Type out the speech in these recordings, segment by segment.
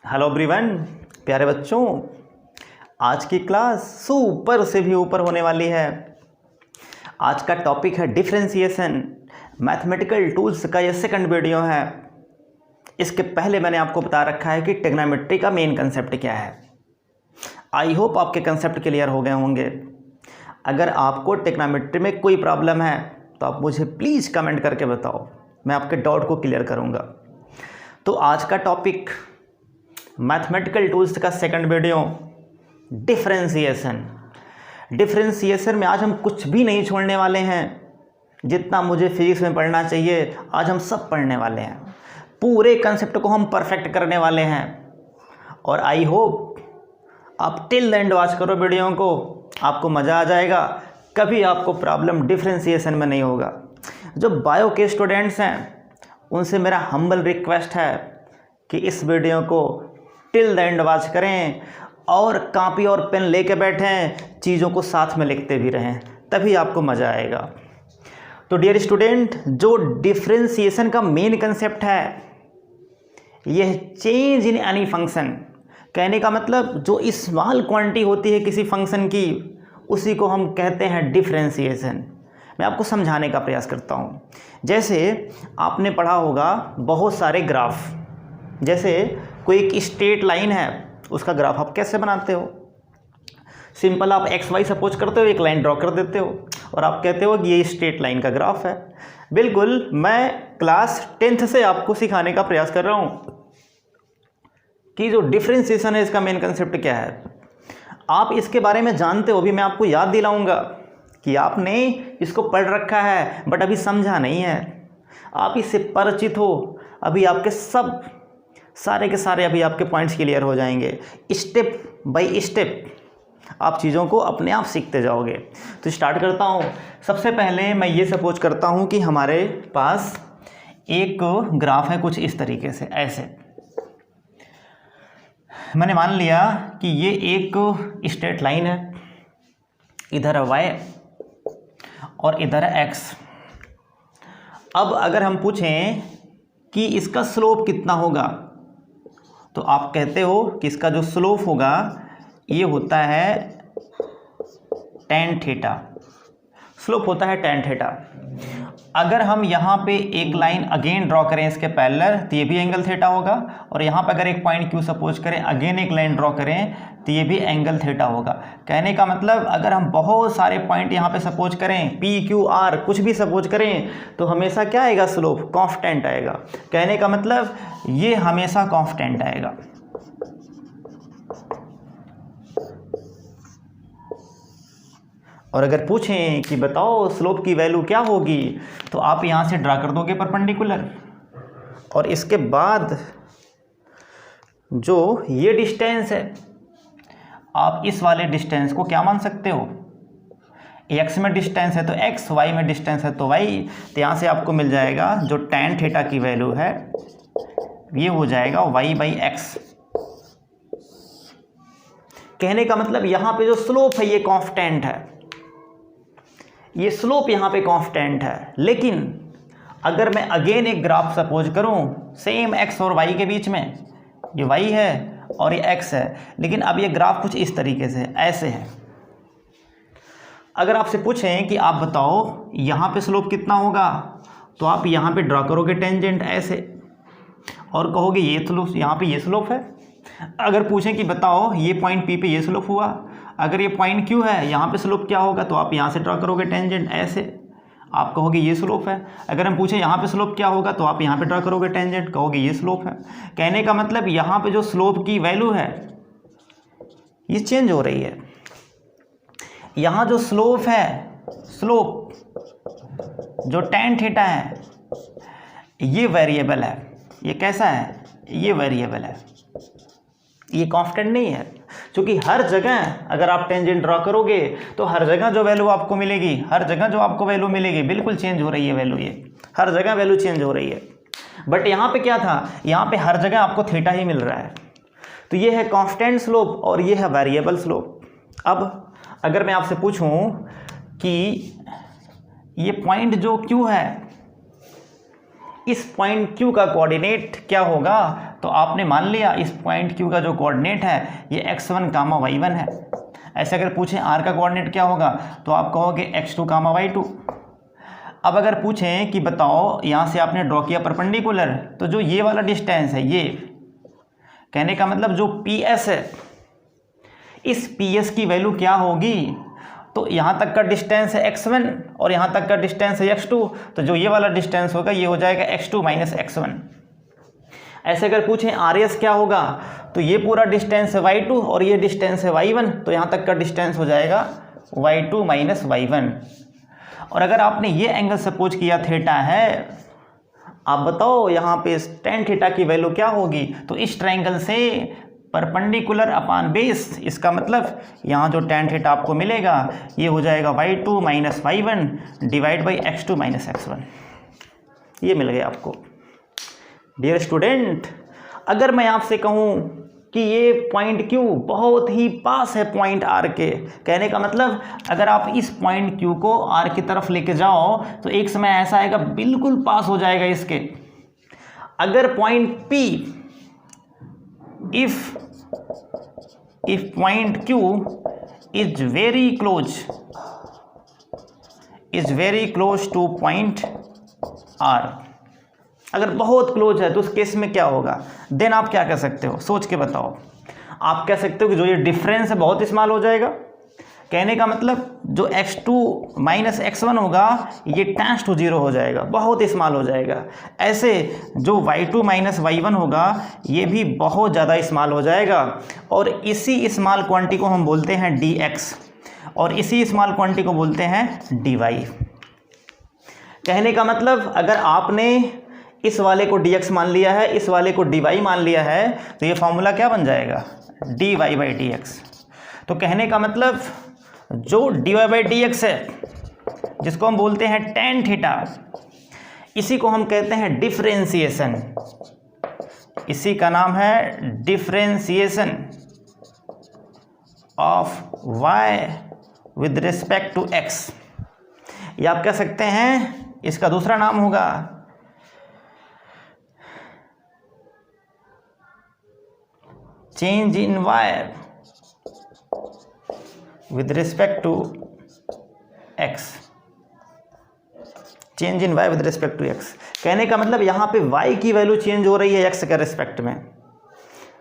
Hello everyone, प्यारे बच्चों, आज की क्लास सुपर से भी ऊपर होने वाली है। आज का टॉपिक है डिफरेंशिएशन। मैथमेटिकल टूल्स का ये सेकंड वीडियो है। इसके पहले मैंने आपको बता रखा है कि ट्रिग्नोमेट्री का मेन कंसेप्ट क्या है। आई होप आपके कंसेप्ट क्लियर हो गए होंगे। अगर आपको ट्रिग्नोमेट्री में कोई प्रॉब्लम है तो आप मुझे प्लीज़ कमेंट करके बताओ, मैं आपके डाउट को क्लियर करूँगा। तो आज का टॉपिक मैथमेटिकल टूल्स का सेकंड वीडियो, डिफरेंशिएशन। डिफरेंशिएशन में आज हम कुछ भी नहीं छोड़ने वाले हैं। जितना मुझे फिजिक्स में पढ़ना चाहिए आज हम सब पढ़ने वाले हैं। पूरे कंसेप्ट को हम परफेक्ट करने वाले हैं। और आई होप आप टिल द एंड वॉच करो वीडियो को, आपको मज़ा आ जाएगा। कभी आपको प्रॉब्लम डिफरेंशिएशन में नहीं होगा। जो बायो के स्टूडेंट्स हैं उनसे मेरा हम्बल रिक्वेस्ट है कि इस वीडियो को टिल द एंड वॉच करें और कॉपी और पेन लेके बैठें, चीज़ों को साथ में लिखते भी रहें, तभी आपको मज़ा आएगा। तो डियर स्टूडेंट, जो डिफरेंशिएशन का मेन कंसेप्ट है यह चेंज इन एनी फंक्शन। कहने का मतलब जो स्मॉल क्वांटिटी होती है किसी फंक्शन की, उसी को हम कहते हैं डिफरेंशिएशन। मैं आपको समझाने का प्रयास करता हूँ। जैसे आपने पढ़ा होगा बहुत सारे ग्राफ, जैसे कोई एक स्ट्रेट लाइन है, उसका ग्राफ आप कैसे बनाते हो? सिंपल, आप एक्स वाई सपोज करते हो, एक लाइन ड्रॉ कर देते हो और आप कहते हो कि ये स्ट्रेट लाइन का ग्राफ है। बिल्कुल, मैं क्लास 10th से आपको सिखाने का प्रयास कर रहा हूँ कि जो डिफरेंशिएशन है इसका मेन कंसेप्ट क्या है। आप इसके बारे में जानते हो, भी मैं आपको याद दिलाऊंगा कि आपने इसको पढ़ रखा है बट अभी समझा नहीं है। आप इससे परिचित हो, अभी आपके सारे के सारे अभी आपके पॉइंट्स क्लियर हो जाएंगे। स्टेप बाय स्टेप आप चीज़ों को अपने आप सीखते जाओगे। तो स्टार्ट करता हूँ। सबसे पहले मैं ये सपोज करता हूँ कि हमारे पास एक ग्राफ है कुछ इस तरीके से, ऐसे। मैंने मान लिया कि ये एक स्ट्रेट लाइन है, इधर है y और इधर है x। अब अगर हम पूछें कि इसका स्लोप कितना होगा, तो आप कहते हो कि इसका जो स्लोप होगा ये होता है tan थीटा। स्लोप होता है tan थीटा। अगर हम यहाँ पे एक लाइन अगेन ड्रॉ करें इसके पैरेलल, तो ये भी एंगल थीटा होगा। और यहाँ पे अगर एक पॉइंट Q सपोज करें, अगेन एक लाइन ड्रॉ करें, तो ये भी एंगल थीटा होगा। कहने का मतलब अगर हम बहुत सारे पॉइंट यहाँ पे सपोज करें, P Q R कुछ भी सपोज करें, तो हमेशा क्या आएगा? स्लोप कांस्टेंट आएगा। कहने का मतलब ये हमेशा कांस्टेंट आएगा। और अगर पूछें कि बताओ स्लोप की वैल्यू क्या होगी, तो आप यहाँ से ड्रा कर दोगे परपेंडिकुलर, और इसके बाद जो ये डिस्टेंस है, आप इस वाले डिस्टेंस को क्या मान सकते हो? x में डिस्टेंस है तो x, y में डिस्टेंस है तो y। तो यहाँ से आपको मिल जाएगा जो tan थीटा की वैल्यू है ये हो जाएगा y/x। कहने का मतलब यहाँ पे जो स्लोप है ये कांस्टेंट है, ये स्लोप यहाँ पे कांस्टेंट है। लेकिन अगर मैं अगेन एक ग्राफ सपोज करूँ सेम x और y के बीच में, ये y है और ये x है, लेकिन अब ये ग्राफ कुछ इस तरीके से ऐसे है। अगर आपसे पूछें कि आप बताओ यहाँ पे स्लोप कितना होगा, तो आप यहाँ पे ड्रॉ करोगे टेंजेंट ऐसे और कहोगे ये स्लोप, यहाँ पे ये स्लोप है। अगर पूछें कि बताओ ये पॉइंट P पे ये स्लोप हुआ, अगर ये पॉइंट Q है, यहाँ पे स्लोप क्या होगा, तो आप यहाँ से ड्रॉ करोगे टेंजेंट ऐसे, आप कहोगे ये स्लोप है। अगर हम पूछें यहाँ पे स्लोप क्या होगा, तो आप यहाँ पे ड्रॉ करोगे टेंजेंट, कहोगे ये स्लोप है। कहने का मतलब यहाँ पे जो स्लोप की वैल्यू है ये चेंज हो रही है। यहाँ जो स्लोप है, स्लोप जो tan थीटा है, ये वेरिएबल है। ये कैसा है? ये वेरिएबल है, ये कांस्टेंट नहीं है। क्योंकि हर जगह अगर आप टेंजेंट ड्रॉ करोगे तो हर जगह जो वैल्यू आपको मिलेगी, हर जगह जो आपको वैल्यू मिलेगी बिल्कुल चेंज हो रही है वैल्यू, ये हर जगह वैल्यू चेंज हो रही है। बट यहाँ पे क्या था? यहाँ पे हर जगह आपको थीटा ही मिल रहा है। तो ये है कांस्टेंट स्लोप और ये है वेरिएबल स्लोप। अब अगर मैं आपसे पूछूं कि ये पॉइंट जो Q है, इस पॉइंट Q का कोऑर्डिनेट क्या होगा, तो आपने मान लिया इस पॉइंट Q का जो कोऑर्डिनेट है ये x1, y1 है। ऐसे अगर पूछें r का कोऑर्डिनेट क्या होगा तो आप कहोगे x2, y2। अब अगर पूछें कि बताओ यहाँ से आपने ड्रॉ किया परपेंडिकुलर, तो जो ये वाला डिस्टेंस है, ये कहने का मतलब जो PS है, इस PS की वैल्यू क्या होगी, तो यहाँ तक का डिस्टेंस है x1 और यहाँ तक का डिस्टेंस है x2, तो जो ये वाला डिस्टेंस होगा ये हो जाएगा x2 माइनस x1। ऐसे अगर पूछें RS क्या होगा, तो ये पूरा डिस्टेंस है y2 और ये डिस्टेंस है y1, तो यहाँ तक का डिस्टेंस हो जाएगा y2 माइनस y1। और अगर आपने ये एंगल सपोज किया थीटा है, आप बताओ यहाँ पे tan थीटा की वैल्यू क्या होगी, तो इस ट्रायंगल से परपेंडिकुलर अपान बेस, इसका मतलब यहाँ जो tan थीटा आपको मिलेगा ये हो जाएगा y2 minus y1 divide by x2 minus x1। ये मिल गया आपको। डियर स्टूडेंट, अगर मैं आपसे कहूँ कि ये पॉइंट Q बहुत ही पास है पॉइंट R के, कहने का मतलब अगर आप इस पॉइंट Q को R की तरफ लेके जाओ तो एक समय ऐसा आएगा बिल्कुल पास हो जाएगा इसके। अगर point P, if point Q is very close to point R, अगर बहुत क्लोज है तो उस केस में क्या होगा, देन आप क्या कर सकते हो, सोच के बताओ। आप कह सकते हो कि जो ये डिफरेंस है बहुत स्मॉल हो जाएगा। कहने का मतलब जो x2 माइनस x1 होगा ये टेंड्स टू 0 हो जाएगा, बहुत स्मॉल हो जाएगा। ऐसे जो y2 माइनस y1 होगा ये भी बहुत ज़्यादा स्मॉल हो जाएगा। और इसी स्मॉल क्वांटिटी को हम बोलते हैं dx और इसी स्मॉल क्वांटिटी को बोलते हैं dy। कहने का मतलब अगर आपने इस वाले को dx मान लिया है, इस वाले को dy मान लिया है, तो ये फॉर्मूला क्या बन जाएगा, dy बाई dx। तो कहने का मतलब जो dy बाई dx है, जिसको हम बोलते हैं tan थीटा, इसी को हम कहते हैं डिफरेंशिएशन। इसी का नाम है differentiation of y with respect to x। या आप कह सकते हैं इसका दूसरा नाम होगा change in y with respect to x। Change in y with respect to x, कहने का मतलब यहाँ पे y की वैल्यू चेंज हो रही है x के रिस्पेक्ट में।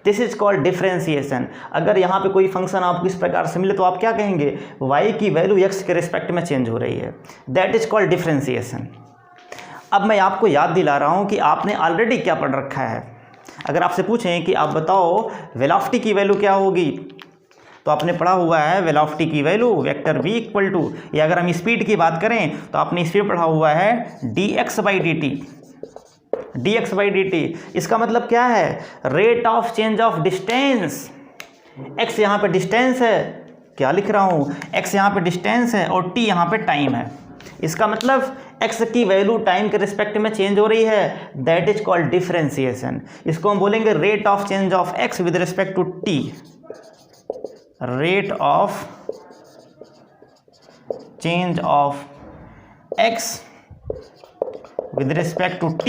This is called differentiation. अगर यहाँ पे कोई फंक्शन आपको इस प्रकार से मिले तो आप क्या कहेंगे, y की वैल्यू x के रिस्पेक्ट में चेंज हो रही है, दैट इज कॉल्ड डिफरेंशिएशन। अब मैं आपको याद दिला रहा हूँ कि आपने ऑलरेडी क्या पढ़ रखा है। अगर आपसे पूछें कि आप बताओ वेलोसिटी की वैल्यू क्या होगी, तो आपने पढ़ा हुआ है वेलोसिटी की value vector v equal to, या अगर हम स्पीड की बात करें तो आपने स्पीड पढ़ा हुआ है dx बाई dt। इसका मतलब क्या है, rate of change of distance. x यहाँ पे डिस्टेंस है, क्या लिख रहा हूँ, x यहाँ पे डिस्टेंस है और t यहाँ पे टाइम है। इसका मतलब x की वैल्यू टाइम के रिस्पेक्ट में चेंज हो रही है, दैट इज कॉल्ड डिफरेंशिएशन। इसको हम बोलेंगे rate of change of x with respect to t। Rate of change of x with respect to t,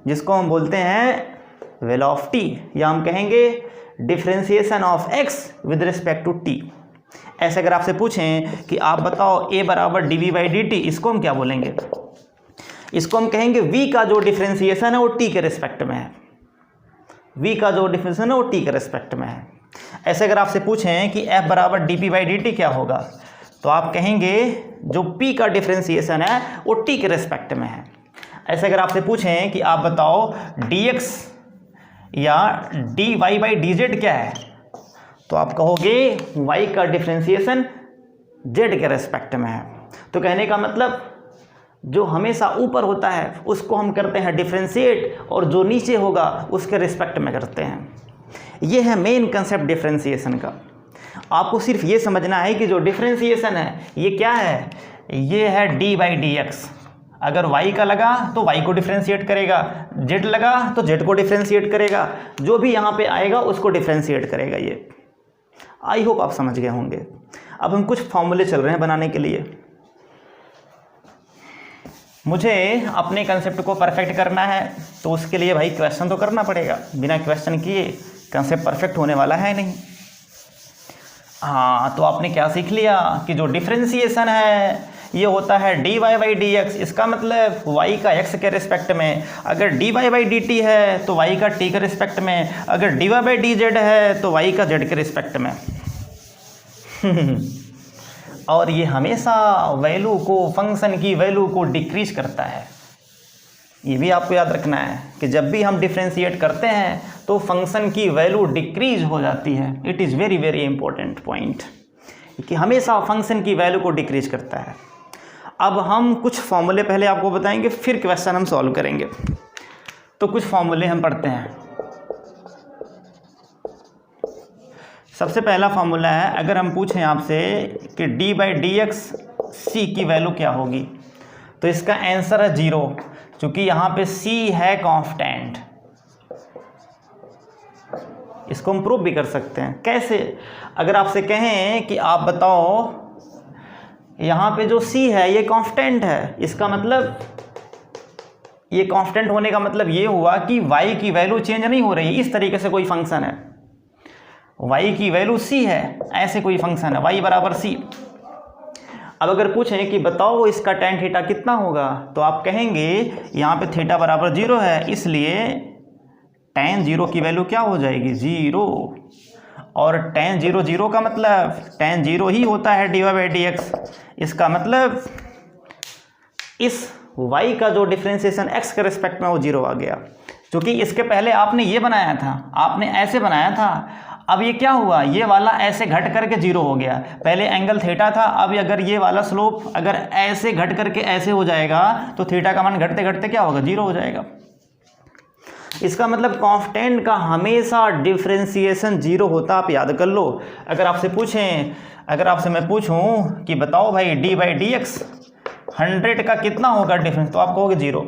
जिसको हम बोलते हैं वेलोसिटी, या हम कहेंगे differentiation of x with respect to t। ऐसे अगर आपसे पूछें कि आप बताओ a बराबर dv बाई dt, इसको हम क्या बोलेंगे, इसको हम कहेंगे v का जो डिफरेंशिएशन है वो t के रिस्पेक्ट में है। v का जो डिफरेंशिएशन है वो t के रिस्पेक्ट में है। ऐसे अगर आपसे पूछें कि f बराबर dp बाई dt क्या होगा, तो आप कहेंगे जो p का डिफरेंशिएशन है वो t के रिस्पेक्ट में है। ऐसे अगर आपसे पूछें कि आप बताओ dx या dy बाई dz क्या है, तो आप कहोगे y का डिफरेंशिएशन z के रिस्पेक्ट में है। तो कहने का मतलब जो हमेशा ऊपर होता है उसको हम करते हैं डिफरेंशिएट, और जो नीचे होगा उसके रिस्पेक्ट में करते हैं। ये है मेन कंसेप्ट डिफरेंशिएशन का। आपको सिर्फ ये समझना है कि जो डिफरेंशिएशन है ये क्या है, ये है डी बाई डी एक्स। अगर y का लगा तो y को डिफरेंशिएट करेगा, z लगा तो z को डिफरेंशिएट करेगा, जो भी यहाँ पे आएगा उसको डिफरेंशिएट करेगा। ये आई होप आप समझ गए होंगे। अब हम कुछ फॉर्मूले चल रहे हैं बनाने के लिए। मुझे अपने कंसेप्ट को परफेक्ट करना है तो उसके लिए भाई क्वेश्चन तो करना पड़ेगा, बिना क्वेश्चन किए कंसेप्ट परफेक्ट होने वाला है नहीं। हाँ, तो आपने क्या सीख लिया कि जो डिफ्रेंसिएशन है ये होता है dy बाई डी एक्स, इसका मतलब y का x के रिस्पेक्ट में, अगर dy बाई डी टी है तो y का t के रिस्पेक्ट में, अगर dy बाई डी जेड है तो y का z के रिस्पेक्ट में। और ये हमेशा वैल्यू को, फंक्शन की वैल्यू को डिक्रीज करता है। ये भी आपको याद रखना है कि जब भी हम डिफ्रेंशिएट करते हैं तो फंक्शन की वैल्यू डिक्रीज हो जाती है। It is very very important point कि हमेशा फंक्शन की वैल्यू को डिक्रीज करता है। अब हम कुछ फॉर्मूले पहले आपको बताएंगे, फिर क्वेश्चन हम सॉल्व करेंगे। तो कुछ फॉर्मूले हम पढ़ते हैं। सबसे पहला फॉर्मूला है, अगर हम पूछें आपसे कि डी बाई डी एक्स सी की वैल्यू क्या होगी, तो इसका आंसर है 0, क्योंकि यहाँ पे c है कांस्टेंट। इसको हम प्रूव भी कर सकते हैं। कैसे? अगर आपसे कहें कि आप बताओ यहाँ पे जो c है ये कांस्टेंट है, इसका मतलब ये कांस्टेंट होने का मतलब ये हुआ कि y की वैल्यू चेंज नहीं हो रही। इस तरीके से कोई फंक्शन है, y की वैल्यू c है, ऐसे कोई फंक्शन है y बराबर c। अब अगर पूछें कि बताओ इसका tan थीटा कितना होगा, तो आप कहेंगे यहाँ पे थीटा बराबर 0 है, इसलिए tan 0 की वैल्यू क्या हो जाएगी? 0। और tan 0 0 का मतलब tan 0 ही होता है dy बाई डी एक्स। इसका मतलब इस y का जो डिफ्रेंशिएशन x के रिस्पेक्ट में वो 0 आ गया, क्योंकि इसके पहले आपने ये बनाया था, आपने ऐसे बनाया था। अब ये क्या हुआ? ये वाला ऐसे घट करके 0 हो गया। पहले एंगल थीटा था, अब अगर ये वाला स्लोप अगर ऐसे घट करके ऐसे हो जाएगा तो थीटा का मान घटते घटते क्या होगा? 0 हो जाएगा। इसका मतलब कांस्टेंट का हमेशा डिफ्रेंशिएशन 0 होता, आप याद कर लो। अगर आपसे मैं पूछूं कि बताओ भाई डी बाई डी एक्स 100 का कितना होगा डिफरेंस, तो आप कहोगे 0।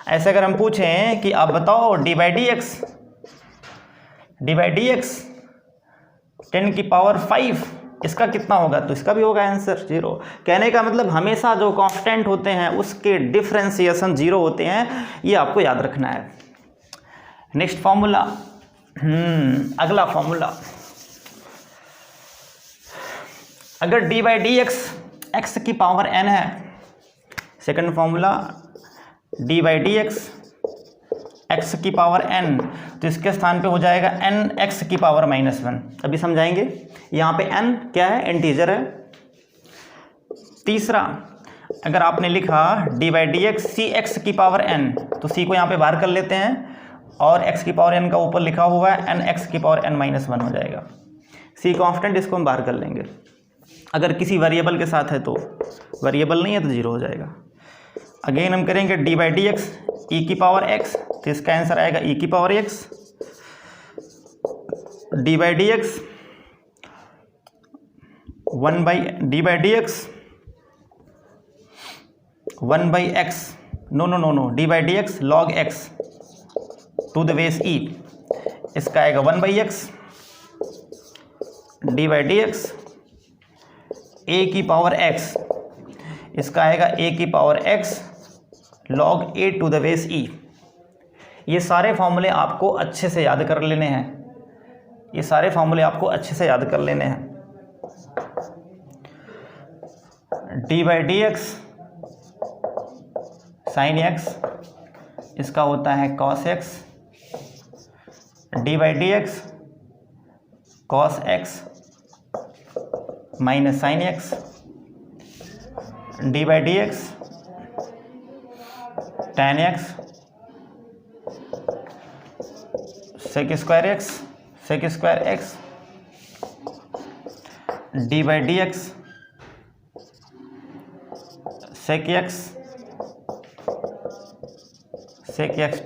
ऐसे अगर हम पूछें कि आप बताओ डी बाई डी एक्स 10 की पावर 5 इसका कितना होगा, तो इसका भी होगा आंसर 0। कहने का मतलब हमेशा जो कांस्टेंट होते हैं उसके डिफ्रेंशिएशन 0 होते हैं, ये आपको याद रखना है। नेक्स्ट फॉर्मूला, अगला फॉर्मूला, अगर D by D x x की पावर n है, second formula D by D x x की पावर n, तो इसके स्थान पे हो जाएगा n एक्स की पावर -1। अभी समझाएंगे। यहाँ पे n क्या है? इंटीजर है। तीसरा, अगर आपने लिखा D by D X C X की पावर n, तो c को यहाँ पे बाहर कर लेते हैं और x की पावर n का ऊपर लिखा हुआ है n एक्स की पावर n-1 हो जाएगा। c कांस्टेंट, इसको हम बाहर कर लेंगे। अगर किसी वेरिएबल के साथ है तो, वेरिएबल नहीं है तो 0 हो जाएगा। अगेन हम करेंगे d by D x e की पावर x, तो इसका आंसर आएगा e की power x। D by D x d by D x 1 by x, no, d by D x log x to the base e, इसका आएगा 1 by x. D by D x a की power x, इसका आएगा a की power x log a to the base e। ये सारे फॉर्मूले आपको अच्छे से याद कर लेने हैं, ये सारे फॉर्मूले आपको अच्छे से याद कर लेने हैं। D by D x sine x, इसका होता है cos x। D by D x cos x minus sine x। D by D x tan x sec square x। D by D x sec x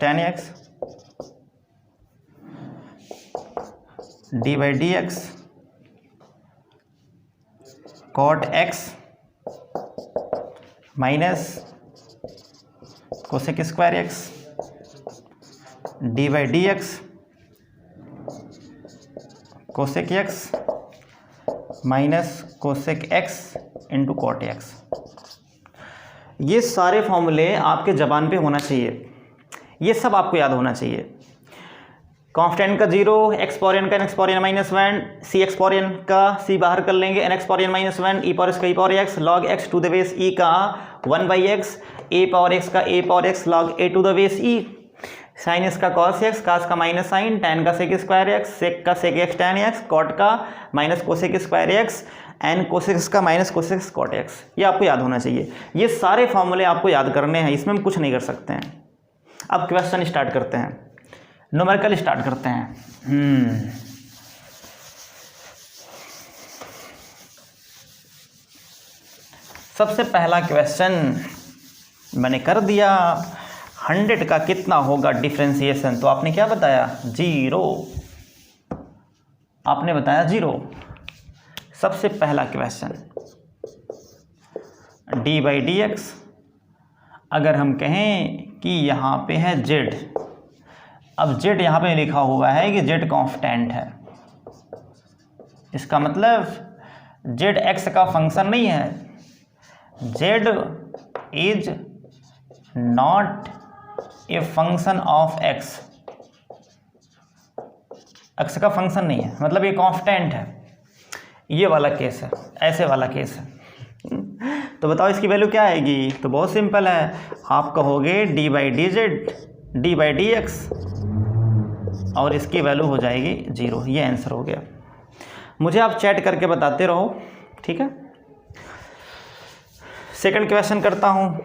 tan x। D by D x cot x minus cosec square x। D by D x cosec x minus cosec x into cot x। ये सारे फॉर्मूले आपके ज़बान पे होना चाहिए, ये सब आपको याद होना चाहिए। कांस्टेंट का 0, एक्स पावर एन का N x power N minus 1, सी एक्स पावर एन का सी बाहर कर लेंगे, N x power N minus 1, ई पावर एक्स का ई power x, log x to the base ई का 1/x, ए पावर एक्स का ए power x log A to the base E, sine x का cos x, कास का minus sign, tan का sec square x, sec का sec x tan x, cot का minus cosec square x, and cosec x का minus कोसेक्स cot x. ये आपको याद होना चाहिए। ये सारे फॉर्मूले आपको याद करने हैं, इसमें हम कुछ नहीं कर सकते हैं। अब क्वेश्चन स्टार्ट करते हैं, न्यूमेरिकल स्टार्ट करते हैं। सबसे पहला क्वेश्चन मैंने कर दिया, 100 का कितना होगा डिफरेंशिएशन? तो आपने क्या बताया? 0। आपने बताया 0। सबसे पहला क्वेश्चन d/dx, अगर हम कहें कि यहाँ पे है z, अब z यहाँ पे लिखा हुआ है कि z कांस्टेंट है, इसका मतलब z x का फंक्शन नहीं है, z is not a function of x, x का फंक्शन नहीं है, मतलब ये कांस्टेंट है। ये वाला केस है, ऐसे वाला केस है। तो बताओ इसकी वैल्यू क्या आएगी? तो बहुत सिंपल है, आप कहोगे d/dz d/dx और इसकी वैल्यू हो जाएगी 0। ये आंसर हो गया। मुझे आप चैट करके बताते रहो, ठीक है। सेकंड क्वेश्चन करता हूँ।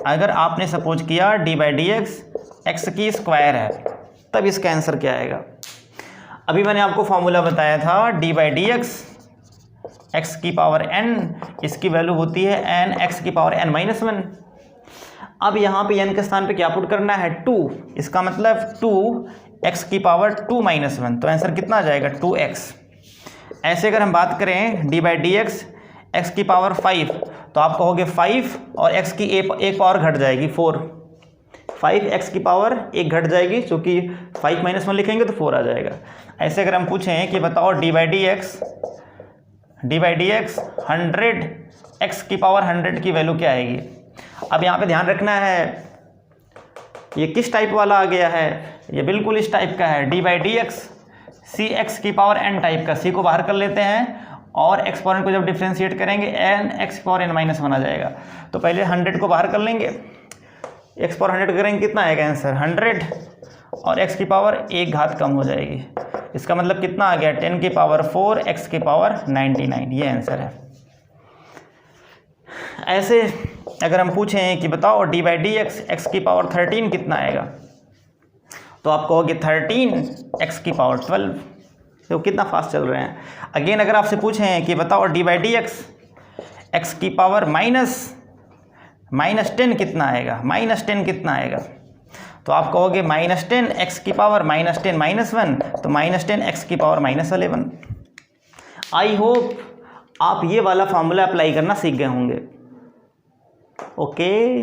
अगर आपने सपोज किया d/dx x की स्क्वायर है, तब इसका आंसर क्या आएगा? अभी मैंने आपको फॉर्मूला बताया था, d/dx x की पावर n, इसकी वैल्यू होती है n x की पावर n माइनस 1। अब यहाँ पे n के स्थान पे क्या पुट करना है? 2। इसका मतलब 2 x की पावर 2 माइनस 1, तो आंसर कितना आ जाएगा? 2x। ऐसे अगर हम बात करें d/dx x की पावर 5, तो आप कहोगे 5 और x की एक पावर घट जाएगी 4, 5x की पावर एक घट जाएगी, क्योंकि 5 माइनस 1 लिखेंगे तो 4 आ जाएगा। ऐसे अगर हम पूछें कि बताओ d/dx 100 x की पावर 100 की वैल्यू क्या आएगी? अब यहाँ पे ध्यान रखना है, ये किस टाइप वाला आ गया है? ये बिल्कुल इस टाइप का है, d/dx c x की पावर n टाइप का। c को बाहर कर लेते हैं और एक्सपोनेंट को जब डिफ्रेंशिएट करेंगे n x की पावर n माइनस 1 आ जाएगा। तो पहले 100 को बाहर कर लेंगे, x पावर 100 करेंगे, कितना आएगा आंसर? 100 और x की पावर एक घात कम हो जाएगी, इसका मतलब कितना आ गया? 10 की पावर 4 x की पावर 99। ये आंसर है। ऐसे अगर हम पूछें कि बताओ d/dx x की पावर 13 कितना आएगा, तो आप कहोगे 13 x की पावर 12। तो कितना फास्ट चल रहे हैं। अगेन अगर आपसे पूछें कि बताओ d/dx x की पावर माइनस 10 कितना आएगा, -10 कितना आएगा, तो आप कहोगे -10 x की पावर -10 माइनस 1, तो -10 x की पावर -11। आई होप आप ये वाला फॉर्मूला अप्लाई करना सीख गए होंगे। ओके,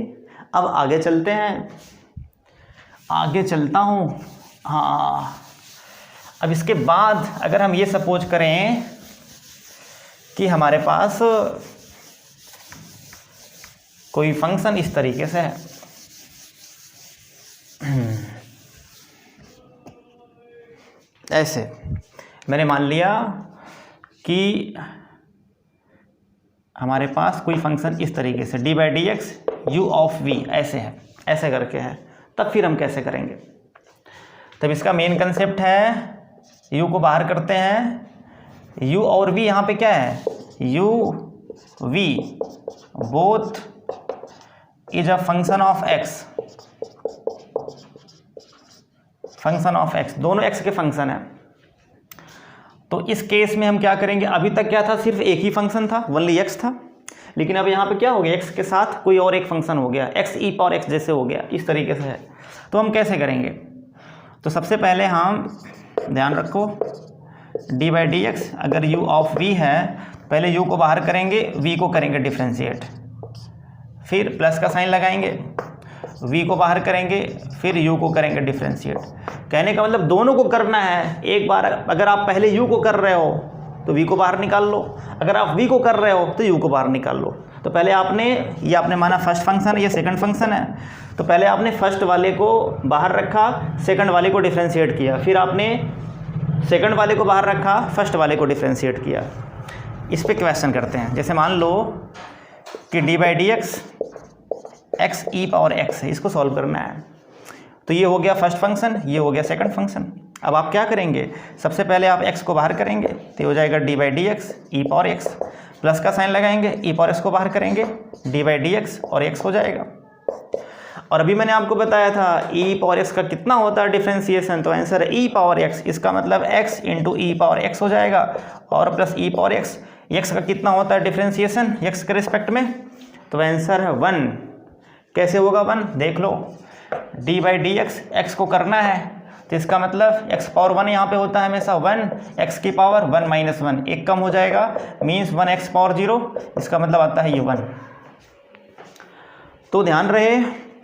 अब आगे चलते हैं, आगे चलता हूँ। हाँ, अब इसके बाद अगर हम ये सपोज करें कि हमारे पास कोई फंक्शन इस तरीके से है, ऐसे मैंने मान लिया कि हमारे पास कोई फंक्शन इस तरीके से d/dx u ऑफ v ऐसे है, ऐसे करके है, तब फिर हम कैसे करेंगे? तब इसका मेन कंसेप्ट है, u को बाहर करते हैं, u और v यहाँ पे क्या है? u v both is a function of x, function of x, दोनों x के फंक्शन है। तो इस केस में हम क्या करेंगे? अभी तक क्या था? सिर्फ एक ही फंक्शन था, ओनली x था, लेकिन अब यहाँ पे क्या हो गया? x के साथ कोई और एक फंक्शन हो गया, x e पावर x जैसे हो गया, इस तरीके से है। तो हम कैसे करेंगे? तो सबसे पहले हम ध्यान रखो, d/dx अगर u ऑफ v है, पहले u को बाहर करेंगे, v को करेंगे डिफ्रेंशिएट, फिर प्लस का साइन लगाएंगे, v को बाहर करेंगे, फिर u को करेंगे डिफ्रेंशिएट। कहने का मतलब दोनों को करना है एक बार। अगर आप पहले u को कर रहे हो तो v को बाहर निकाल लो, अगर आप v को कर रहे हो तो u को बाहर निकाल लो। तो पहले ये आपने माना फर्स्ट फंक्शन है, ये सेकंड फंक्शन है, तो पहले आपने फर्स्ट वाले को बाहर रखा, सेकंड वाले को डिफ्रेंशिएट किया, फिर आपने सेकंड वाले को बाहर रखा, फर्स्ट वाले को डिफ्रेंशिएट किया। इस पे क्वेश्चन करते हैं। जैसे मान लो कि D by D x x e power x है, इसको सॉल्व करना है। तो ये हो गया फर्स्ट फंक्शन, ये हो गया सेकंड फंक्शन। अब आप क्या करेंगे, सबसे पहले आप x को बाहर करेंगे तो ये हो जाएगा D by D x e power x, plus का साइन लगाएंगे, ई पावर एक्स को बाहर करेंगे, डी बाई डी एक्स और x हो जाएगा। और अभी मैंने आपको बताया था ई पावर एक्स का कितना होता है डिफ्रेंसिएशन, तो आंसर है ई पावर एक्स, इसका मतलब x इंटू ई पावर एक्स हो जाएगा, और plus e power x, x का कितना होता है डिफ्रेंसिएशन x के रिस्पेक्ट में, तो आंसर है 1। कैसे होगा 1 देख लो, d by D x x को करना है तो इसका मतलब x पावर 1 यहाँ पे होता है हमेशा 1, x की पावर 1 माइनस 1, एक कम हो जाएगा, मीन्स 1x पावर 0, इसका मतलब आता है ये 1। तो ध्यान रहे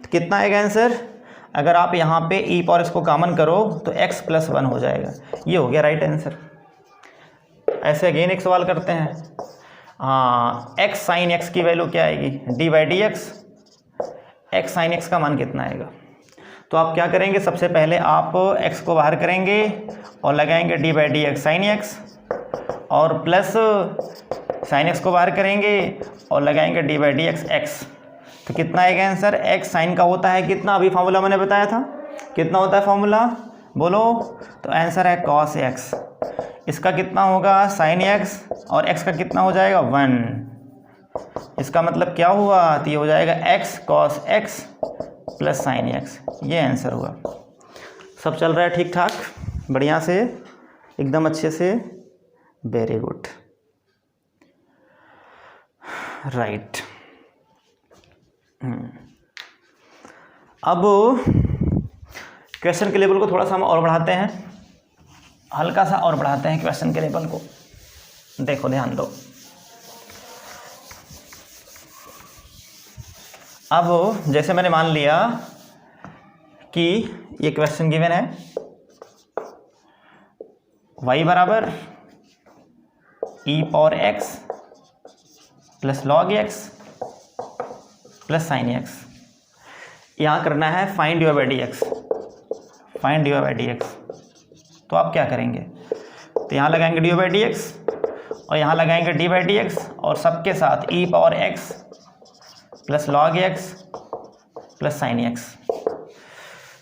कितना आएगा आंसर, अगर आप यहाँ पे e पावर x को कॉमन करो तो x प्लस 1 हो जाएगा, ये हो गया राइट आंसर। ऐसे अगेन एक सवाल करते हैं, हाँ x साइन x की वैल्यू क्या आएगी, d by D x, x sine x का मान कितना आएगा। तो आप क्या करेंगे, सबसे पहले आप x को बाहर करेंगे और लगाएंगे d by D x sine x, और प्लस साइन x को बाहर करेंगे और लगाएंगे d by D x x. तो कितना आएगा आंसर, x साइन का होता है कितना, अभी फार्मूला मैंने बताया था, कितना होता है फार्मूला बोलो, तो आंसर है cos x, इसका कितना होगा साइन x, और x का कितना हो जाएगा 1, इसका मतलब क्या हुआ, तो ये हो जाएगा x cos x plus sine x, ये आंसर हुआ। सब चल रहा है ठीक ठाक, बढ़िया से, एकदम अच्छे से, वेरी गुड, राइट। अब क्वेश्चन के लेवल को थोड़ा सा हम और बढ़ाते हैं, हल्का सा और बढ़ाते हैं क्वेश्चन के लेवल को। देखो ध्यान दो, अब जैसे मैंने मान लिया कि ये क्वेश्चन गिवन है, y बराबर e power x plus log x plus sine x, यहाँ करना है find d by D x, find d by D x. तो आप क्या करेंगे, तो यहाँ लगाएंगे डी बाई डी एक्स और यहाँ लगाएंगे डी बाई डी एक्स, और सबके साथ e power x plus log x plus sine x,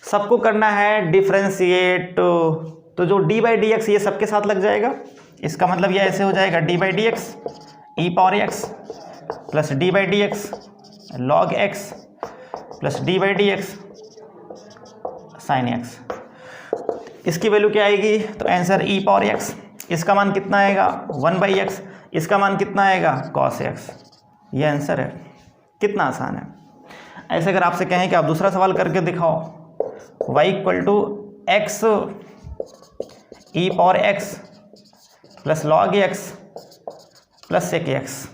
सबको करना है डिफ्रेंशिएट। तो जो डी बाई डी एक्स ये सबके साथ लग जाएगा, इसका मतलब ये ऐसे हो जाएगा D by D x e power x plus d by D x log x plus d by D x sine x. इसकी वैल्यू क्या आएगी, तो आंसर ई पावर एक्स, इसका मान कितना आएगा 1 बाई एक्स, इसका मान कितना आएगा cos एक्स, ये आंसर है। कितना आसान है। ऐसे अगर आपसे कहें कि आप दूसरा सवाल करके दिखाओ, y equal to x e power x plus log x plus sec x,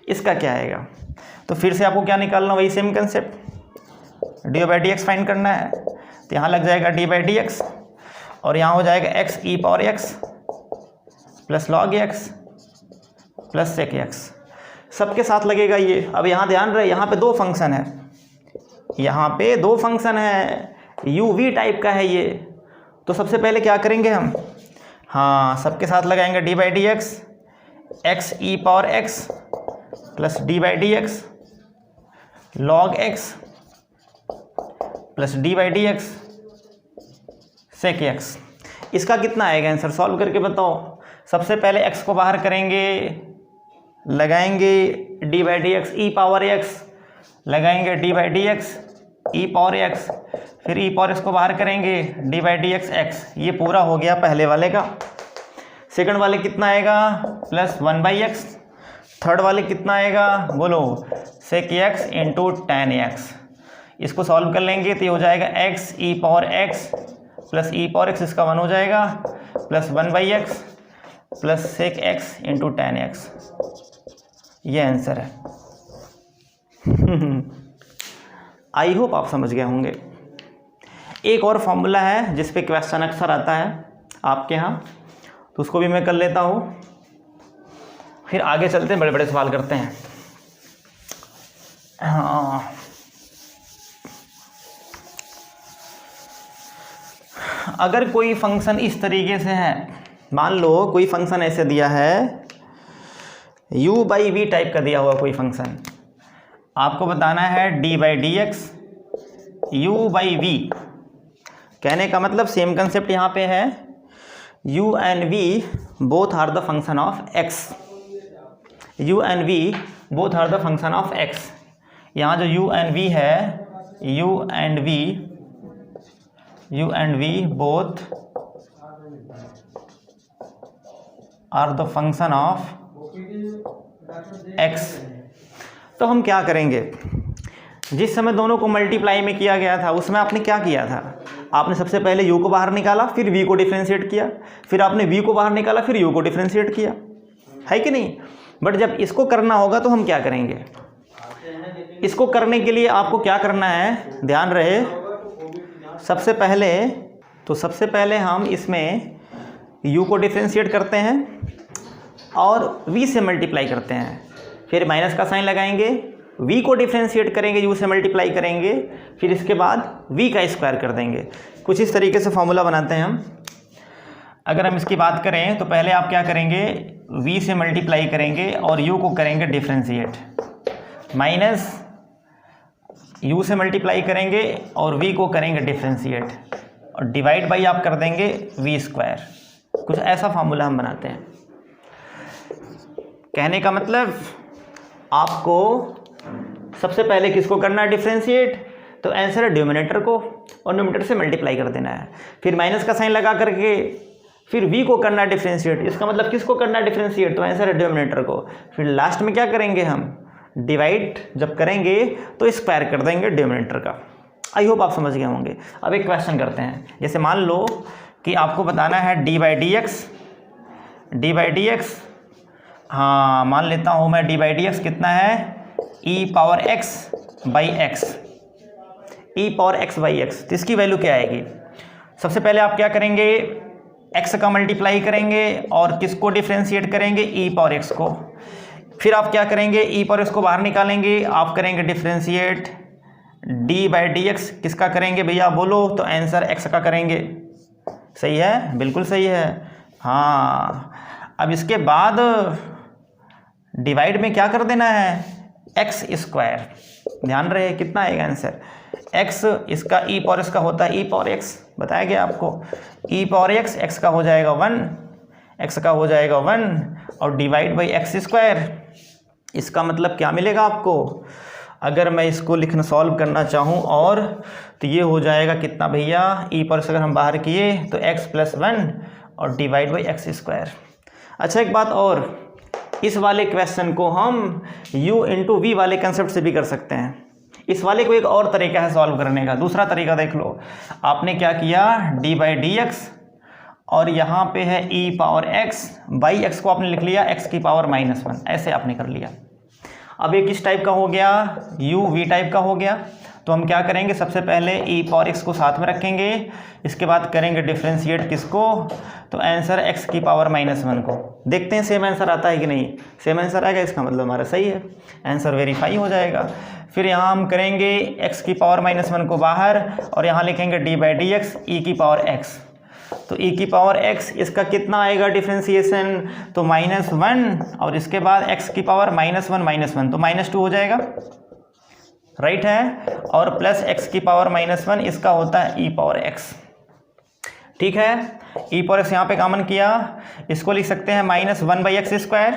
इसका क्या आएगा। तो फिर से आपको क्या निकालना, वही same concept, D by D x find करना है। तो यहाँ लग जाएगा डी बाई डी एक्स और यहाँ हो जाएगा x e power x plus log x plus sec x, सबके साथ लगेगा ये। अब यहाँ ध्यान रहे, यहाँ पे दो फंक्शन है, यहाँ पे दो फंक्शन है, यू वी टाइप का है ये। तो सबसे पहले क्या करेंगे हम, हाँ सबके साथ लगाएंगे d by D x, x e power x plus d by D x log x plus d by D x sec x. इसका कितना आएगा आंसर, सॉल्व करके बताओ। सबसे पहले x को बाहर करेंगे, लगाएंगे d by D x e power x, लगाएंगे d by D x e power x, फिर ई पावर एक्स को बाहर करेंगे d by D x x. ये पूरा हो गया पहले वाले का। सेकंड वाले कितना आएगा, प्लस 1 बाई एक्स। थर्ड वाले कितना आएगा बोलो, sec x into tan x. इसको सॉल्व कर लेंगे तो ये हो जाएगा x e power x plus e power x, इसका 1 हो जाएगा, plus 1 by x plus sec x into tan x. ये आंसर है। आई होप आप समझ गए होंगे। एक और फॉर्मूला है जिस पे क्वेश्चन अक्सर आता है आपके यहाँ, तो उसको भी मैं कर लेता हूँ। फिर आगे चलते हैं, बड़े बड़े सवाल करते हैं। हाँ, अगर कोई फंक्शन इस तरीके से है, मान लो कोई फंक्शन ऐसे दिया है, u/v टाइप का दिया हुआ कोई फंक्शन, आपको बताना है d/dx u/v। कहने का मतलब सेम कंसेप्ट यहाँ पे है, u and v both are the function of x, u and v both are the function of x। यहाँ जो u and v है, u and v both are the function of x। तो हम क्या करेंगे, जिस समय दोनों को मल्टीप्लाई में किया गया था उसमें आपने क्या किया था, आपने सबसे पहले u को बाहर निकाला, फिर v को डिफ्रेंशिएट किया, फिर आपने v को बाहर निकाला, फिर u को डिफ्रेंशिएट किया, है कि नहीं। बट जब इसको करना होगा तो हम क्या करेंगे, इसको करने के लिए आपको क्या करना है, ध्यान रहे, सबसे पहले हम इसमें u को डिफ्रेंशिएट करते हैं और v से मल्टीप्लाई करते हैं, फिर माइनस का साइन लगाएंगे, v को डिफ्रेंशिएट करेंगे, u से मल्टीप्लाई करेंगे, फिर इसके बाद v का स्क्वायर कर देंगे। कुछ इस तरीके से फॉर्मूला बनाते हैं हम। अगर हम इसकी बात करें तो पहले आप क्या करेंगे, v से मल्टीप्लाई करेंगे और u को करेंगे डिफ्रेंशिएट, माइनस u से मल्टीप्लाई करेंगे और v को करेंगे डिफ्रेंशिएट, और डिवाइड बाई आप कर देंगे v²। कुछ ऐसा फार्मूला हम बनाते हैं। कहने का मतलब आपको सबसे पहले किसको करना है डिफ्रेंशिएट, तो आंसर है डिनोमिनेटर को, और डिनोमिनेटर से मल्टीप्लाई कर देना है, फिर माइनस का साइन लगा करके फिर v को करना है डिफ्रेंशिएट, इसका मतलब किसको करना है डिफ्रेंशिएट, तो आंसर है डिनोमिनेटर को। फिर लास्ट में क्या करेंगे हम, डिवाइड जब करेंगे तो स्क्वायर कर देंगे डिनोमिनेटर का। आई होप आप समझ गए होंगे। अब एक क्वेश्चन करते हैं, जैसे मान लो कि आपको बताना है d/dx, हाँ मान लेता हूँ मैं d/dx कितना है, e⁻x/x, e⁻x/x। तो इसकी वैल्यू क्या आएगी, सबसे पहले आप क्या करेंगे, x का मल्टीप्लाई करेंगे और किसको डिफ्रेंशिएट करेंगे, e⁻x को, फिर आप क्या करेंगे, e⁻x को बाहर निकालेंगे, आप करेंगे डिफ्रेंशिएट d/dx, किसका करेंगे भैया बोलो, तो आंसर x का करेंगे। सही है, बिल्कुल सही है। हाँ, अब इसके बाद डिवाइड में क्या कर देना है, x²। ध्यान रहे कितना आएगा आंसर, x इसका e⁻x का होता है e⁻x, बताया गया आपको, e⁻x, x का हो जाएगा 1, और डिवाइड बाई x²। इसका मतलब क्या मिलेगा आपको, अगर मैं इसको लिखना सॉल्व करना चाहूँ और तो ये हो जाएगा कितना भैया, e⁻x अगर हम बाहर किए तो x+1 और डिवाइड बाई x²। अच्छा एक बात और, इस वाले क्वेश्चन को हम u इंटू v वाले कंसेप्ट से भी कर सकते हैं। इस वाले को एक और तरीका है सॉल्व करने का, दूसरा तरीका देख लो। आपने क्या किया, d/dx और यहाँ पे है e⁻x/x को आपने लिख लिया x⁻−1, ऐसे आपने कर लिया। अब एक किस टाइप का हो गया, u/v टाइप का हो गया। तो हम क्या करेंगे, सबसे पहले e⁻x को साथ में रखेंगे, इसके बाद करेंगे डिफ्रेंशिएट किसको, तो आंसर x⁻−1 को। देखते हैं सेम आंसर आता है कि नहीं, सेम आंसर आएगा, इसका मतलब हमारा सही है, आंसर वेरीफाई हो जाएगा। फिर यहाँ हम करेंगे x⁻−1 को बाहर और यहाँ लिखेंगे d/dx e⁻x। तो e⁻x इसका कितना आएगा डिफ्रेंशिएशन, तो -1, और इसके बाद x⁻−1 तो -2 हो जाएगा, राइट है, और प्लस x⁻−1 इसका होता है e⁻x। ठीक है, e⁻x यहाँ पे कॉमन किया, इसको लिख सकते हैं -1/x²,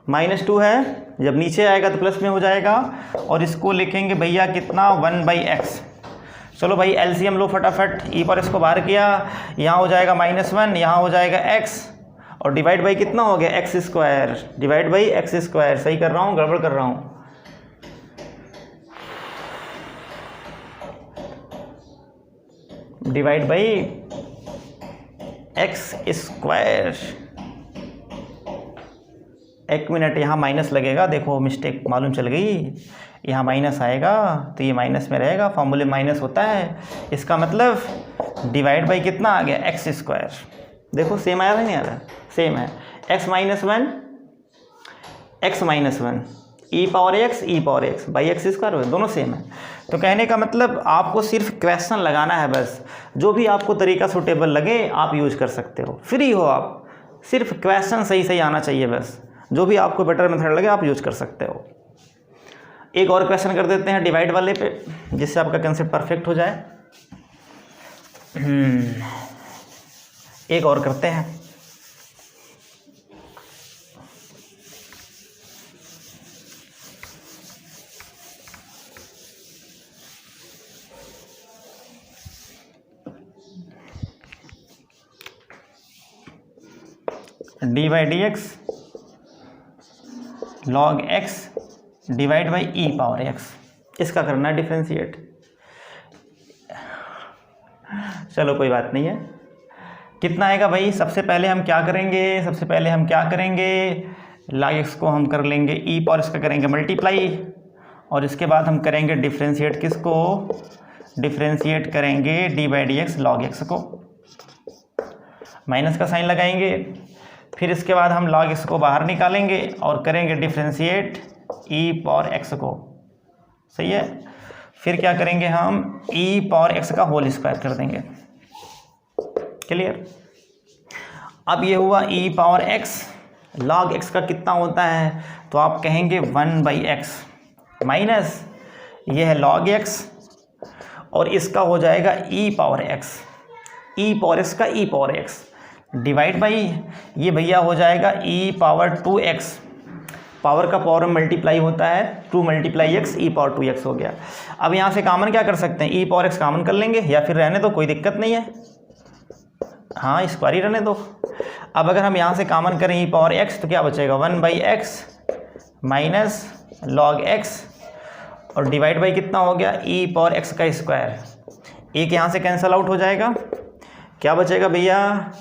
-2 है, जब नीचे आएगा तो प्लस में हो जाएगा, और इसको लिखेंगे भैया कितना 1/x। चलो भाई एलसीएम लो फटाफट, e⁻x को बाहर किया, यहाँ हो जाएगा -1, यहाँ हो जाएगा x, और डिवाइड बाई कितना हो गया x², डिवाइड बाई x²। सही कर रहा हूँ, गड़बड़ कर रहा हूँ, डिवाइड बाई x²। एक मिनट, यहाँ माइनस लगेगा, देखो मिस्टेक मालूम चल गई, यहाँ माइनस आएगा तो ये माइनस में रहेगा, फॉर्मूले माइनस होता है, इसका मतलब डिवाइड बाई कितना आ गया x²। देखो सेम आया नहीं आ रहा, सेम है, x-1 x minus one, E power x by x square, दोनों सेम है। तो कहने का मतलब आपको सिर्फ क्वेश्चन लगाना है बस, जो भी आपको तरीका सूटेबल लगे आप यूज कर सकते हो, फ्री हो आप, सिर्फ क्वेश्चन सही सही आना चाहिए बस, जो भी आपको बेटर मेथड लगे आप यूज कर सकते हो। एक और क्वेश्चन कर देते हैं डिवाइड वाले पे, जिससे आपका कंसेप्ट परफेक्ट हो जाए। एक और करते हैं। D by D x log x divide by E power x, इसका करना है डिफ्रेंशिएट। चलो कोई बात नहीं है। कितना आएगा भाई? सबसे पहले हम क्या करेंगे, लॉग एक्स को हम कर लेंगे ई पावर इसका करेंगे मल्टीप्लाई, और इसके बाद हम करेंगे डिफ्रेंशिएट किसको? डिफ्रेंशिएट करेंगे d by D x log x को, माइनस का साइन लगाएंगे। फिर इसके बाद हम log x को बाहर निकालेंगे और करेंगे डिफ्रेंशिएट e पावर x को, सही है। फिर क्या करेंगे हम e पावर x का होल स्क्वायर कर देंगे, क्लियर। अब ये हुआ e power x, log x का कितना होता है? तो आप कहेंगे 1/x माइनस ये है log x, और इसका हो जाएगा e power x, e power x का e power x divide by ये भैया हो जाएगा e पावर 2x, पावर का पावर में मल्टीप्लाई होता है, 2 multiply x e power 2x हो गया। अब यहाँ से कॉमन क्या कर सकते हैं? e पावर x कॉमन कर लेंगे, या फिर रहने दो, कोई दिक्कत नहीं है, हाँ स्क्वायर ही रहने दो। अब अगर हम यहाँ से कॉमन करें e पावर x तो क्या बचेगा? 1/x माइनस लॉग x, और डिवाइड बाई कितना हो गया? e पावर x का स्क्वायर। एक यहाँ से कैंसिल आउट हो जाएगा, क्या बचेगा भैया?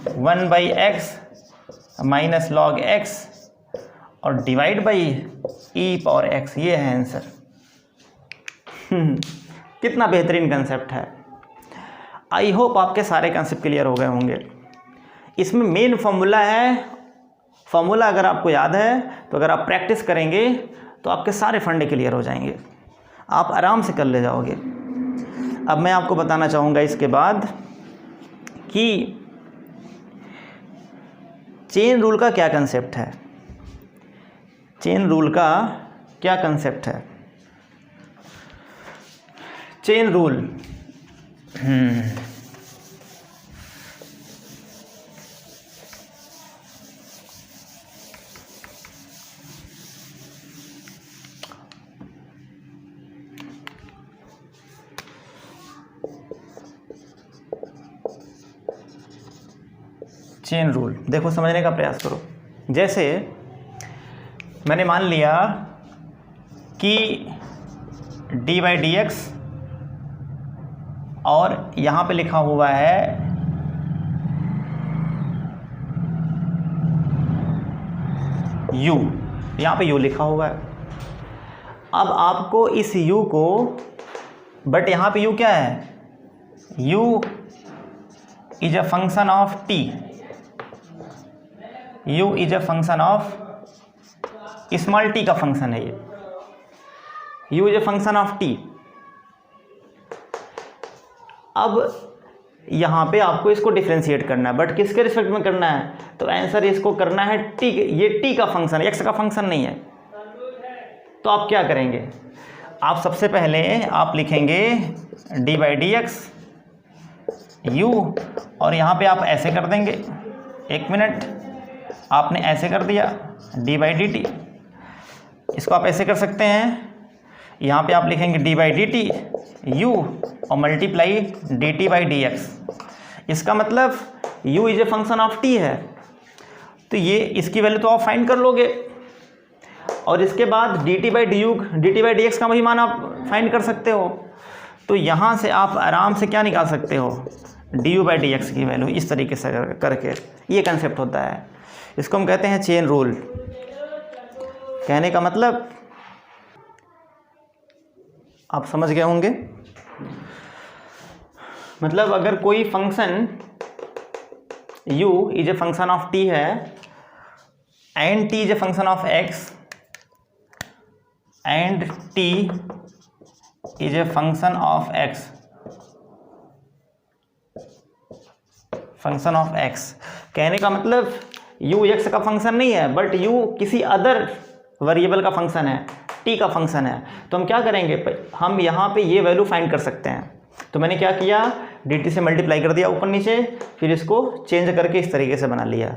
1/x माइनस लॉग x और divide by e power x, ये है आंसर। कितना बेहतरीन कंसेप्ट है। आई होप आपके सारे कंसेप्ट क्लियर हो गए होंगे। इसमें मेन फॉर्मूला है, फॉर्मूला अगर आपको याद है तो अगर आप प्रैक्टिस करेंगे तो आपके सारे फंडे क्लियर हो जाएंगे, आप आराम से कर ले जाओगे। अब मैं आपको बताना चाहूँगा इसके बाद कि चेन रूल का क्या कंसेप्ट है। चेन रूल का क्या कंसेप्ट है? चेन रूल चेन रूल देखो, समझने का प्रयास करो। जैसे मैंने मान लिया कि डी बाई डी एक्स, और यहाँ पे लिखा हुआ है u, यहाँ पे u लिखा हुआ है। अब आपको इस u को, बट यहाँ पे u क्या है? u is a function of t, u is a function of small t का फंक्शन है ये, u is a function of t। अब यहाँ पे आपको इसको डिफ्रेंशिएट करना है, बट किसके रिस्पेक्ट में करना है? तो आंसर इसको करना है t, ये t का फंक्शन है, x का फंक्शन नहीं है। तो आप क्या करेंगे? आप सबसे पहले आप लिखेंगे d by D x u, और यहाँ पे आप ऐसे कर देंगे, एक मिनट, आपने ऐसे कर दिया डी बाई डी टी, इसको आप ऐसे कर सकते हैं। यहाँ पे आप लिखेंगे d by d t u और multiply d t by D x. इसका मतलब u is a function of t है, तो ये इसकी वैल्यू तो आप फाइंड कर लोगे, और इसके बाद D t by D x का वही मान आप फाइंड कर सकते हो। तो यहाँ से आप आराम से क्या निकाल सकते हो? D you by D x की वैल्यू, इस तरीके से करके ये कंसेप्ट होता है। इसको हम कहते हैं चेन रूल। कहने का मतलब आप समझ गए होंगे। मतलब अगर कोई function u is a function of t है and t is a function of x, and T is a function of x, function of x. कहने का मतलब u एक्स का फंक्शन नहीं है, बट u किसी अदर वेरिएबल का function है, t का फंक्शन है। तो हम क्या करेंगे, हम यहाँ पे ये वैल्यू फाइंड कर सकते हैं। तो मैंने क्या किया, dt से मल्टीप्लाई कर दिया ऊपर नीचे, फिर इसको चेंज करके इस तरीके से बना लिया।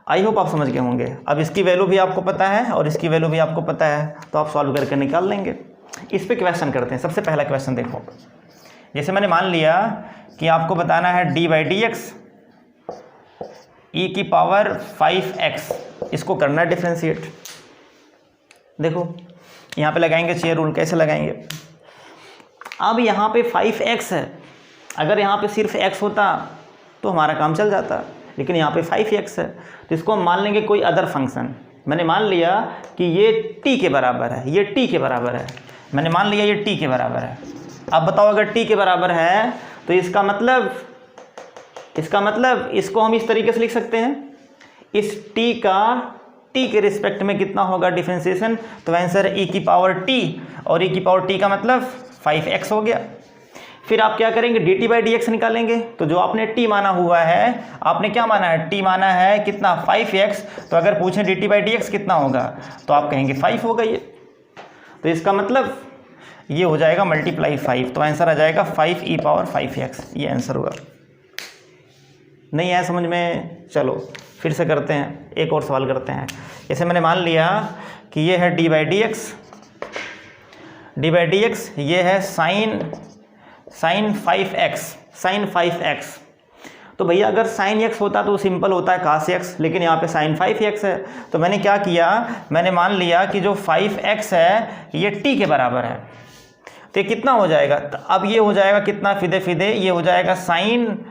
आई होप आप समझ गए होंगे। अब इसकी वैल्यू भी आपको पता है और इसकी वैल्यू भी आपको पता है, तो आप सॉल्व करके निकाल लेंगे। इस पे क्वेश्चन करते हैं। सबसे पहला क्वेश्चन देखो, जैसे मैंने मान लिया कि आपको बताना है D by D x e की पावर 5x, इसको करना है डिफ्रेंशिएट। देखो यहाँ पे लगाएंगे चेयर रूल, कैसे लगाएंगे। अब यहाँ पे 5x है, अगर यहाँ पे सिर्फ x होता तो हमारा काम चल जाता, लेकिन यहाँ पे 5x है, तो इसको हम मान लेंगे कोई अदर फंक्शन। मैंने मान लिया कि ये t के बराबर है, ये t के बराबर है, मैंने मान लिया ये t के बराबर है। अब बताओ अगर t के बराबर है तो इसका मतलब इसको हम इस तरीके से लिख सकते हैं, इस t का t के रिस्पेक्ट में कितना होगा डिफरेंशिएशन, तो आंसर है e की पावर t, और e की पावर t का मतलब 5x हो गया। फिर आप क्या करेंगे, dt बाई डी एक्स निकालेंगे। तो जो आपने t माना हुआ है, आपने क्या माना है, t माना है कितना 5x, तो अगर पूछें dt बाई डी एक्स कितना होगा तो आप कहेंगे 5 होगा ये। तो इसका मतलब ये हो जाएगा मल्टीप्लाई 5, तो आंसर आ जाएगा 5 e पावर 5x, ये आंसर होगा। नहीं आया समझ में, चलो फिर से करते हैं, एक और सवाल करते हैं। जैसे मैंने मान लिया कि ये है डी बाई डी एक्स, ये है साइन 5x। तो भैया अगर साइन x होता तो सिंपल होता है कास x, लेकिन यहाँ पे साइन 5x है। तो मैंने क्या किया, मैंने मान लिया कि जो 5x है ये t के बराबर है, तो ये कितना हो जाएगा, तो अब ये हो जाएगा कितना फिदे ये हो जाएगा साइन,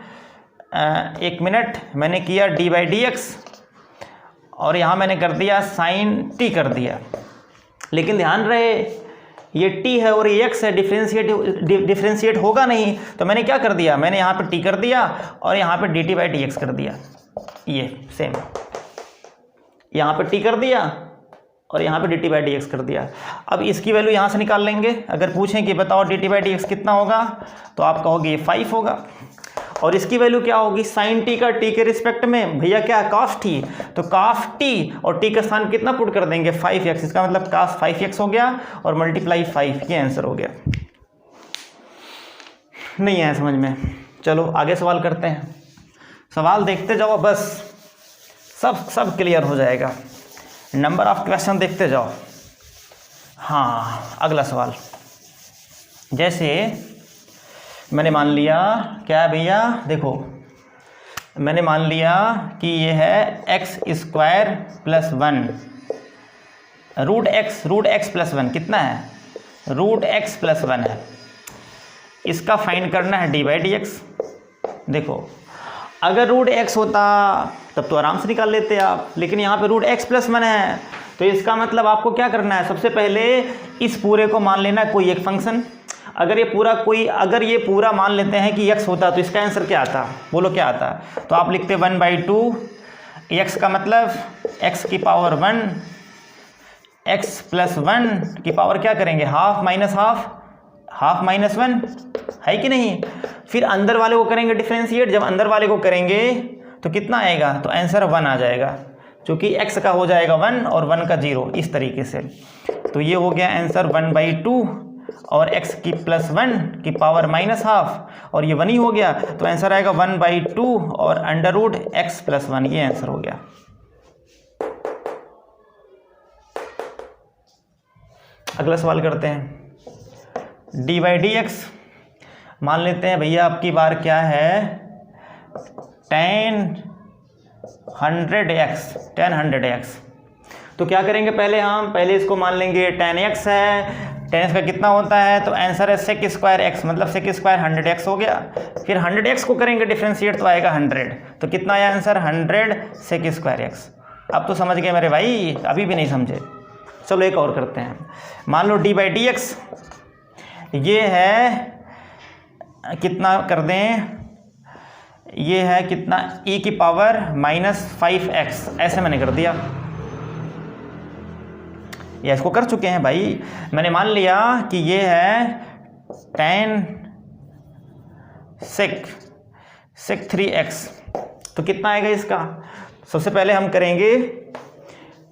एक मिनट, मैंने किया डी बाई डी एक्स और यहाँ मैंने कर दिया साइन t कर दिया, लेकिन ध्यान रहे ये t है और ये x है, डिफ्रेंशिएट होगा नहीं। तो मैंने क्या कर दिया, मैंने यहाँ पे t कर दिया और यहाँ पे dt बाई डी एक्स कर दिया, ये सेम, यहाँ पे t कर दिया और यहाँ पे dt बाई डी एक्स कर दिया। अब इसकी वैल्यू यहाँ से निकाल लेंगे। अगर पूछें कि बताओ dt बाई डी एक्स कितना होगा, तो आप कहोगे ये 5 होगा। और इसकी वैल्यू क्या होगी, साइन t का t के रिस्पेक्ट में, भैया क्या काफ t, तो काफ t और t का स्थान कितना पुट कर देंगे 5x, इसका मतलब काफ 5x हो गया और मल्टीप्लाई 5, ये आंसर हो गया। नहीं आया समझ में, चलो आगे सवाल करते हैं। सवाल देखते जाओ, बस सब क्लियर हो जाएगा। नंबर ऑफ क्वेश्चन देखते जाओ। हाँ अगला सवाल, जैसे मैंने मान लिया क्या है भैया, देखो मैंने मान लिया कि ये है x² + 1, रूट x + 1 कितना है, रूट x + 1 है। इसका फाइंड करना है डी बाई डी एक्स। देखो अगर रूट x होता तब तो आराम से निकाल लेते आप, लेकिन यहाँ पे रूट x + 1 है, तो इसका मतलब आपको क्या करना है, सबसे पहले इस पूरे को मान लेना है कोई एक फंक्शन। अगर ये पूरा मान लेते हैं कि x होता तो इसका आंसर क्या आता, बोलो क्या आता, तो आप लिखते 1/2 x का मतलब x की पावर 1, x + 1 की पावर क्या करेंगे, हाफ माइनस 1 है कि नहीं। फिर अंदर वाले को करेंगे डिफरेंशिएट, जब अंदर वाले को करेंगे तो कितना आएगा, तो आंसर 1 आ जाएगा, क्योंकि x का हो जाएगा 1 और 1 का 0, इस तरीके से। तो ये हो गया आंसर 1/2 और x की +1 की पावर -हाफ, और ये 1 ही हो गया, तो आंसर आएगा 1/2 और √x + 1, ये आंसर हो गया। अगला सवाल करते हैं। डी बाई डी एक्स मान लेते हैं भैया, आपकी बार क्या है, tan 100x। तो क्या करेंगे, पहले इसको मान लेंगे tan x है, tan x का कितना होता है, तो आंसर है sec²x, मतलब sec² 100x हो गया। फिर 100x को करेंगे डिफरेंशिएट तो आएगा 100, तो कितना आया आंसर 100 sec²x। अब तो समझ गए मेरे भाई, अभी भी नहीं समझे, चलो एक और करते हैं। मान लो डी बाई डी एक्स ये है कितना कर दें, ये है कितना e की पावर -5x, ऐसे मैंने कर दिया। या इसको कर चुके हैं भाई। मैंने मान लिया कि ये है tan sec 3x, तो कितना आएगा इसका। सबसे पहले हम करेंगे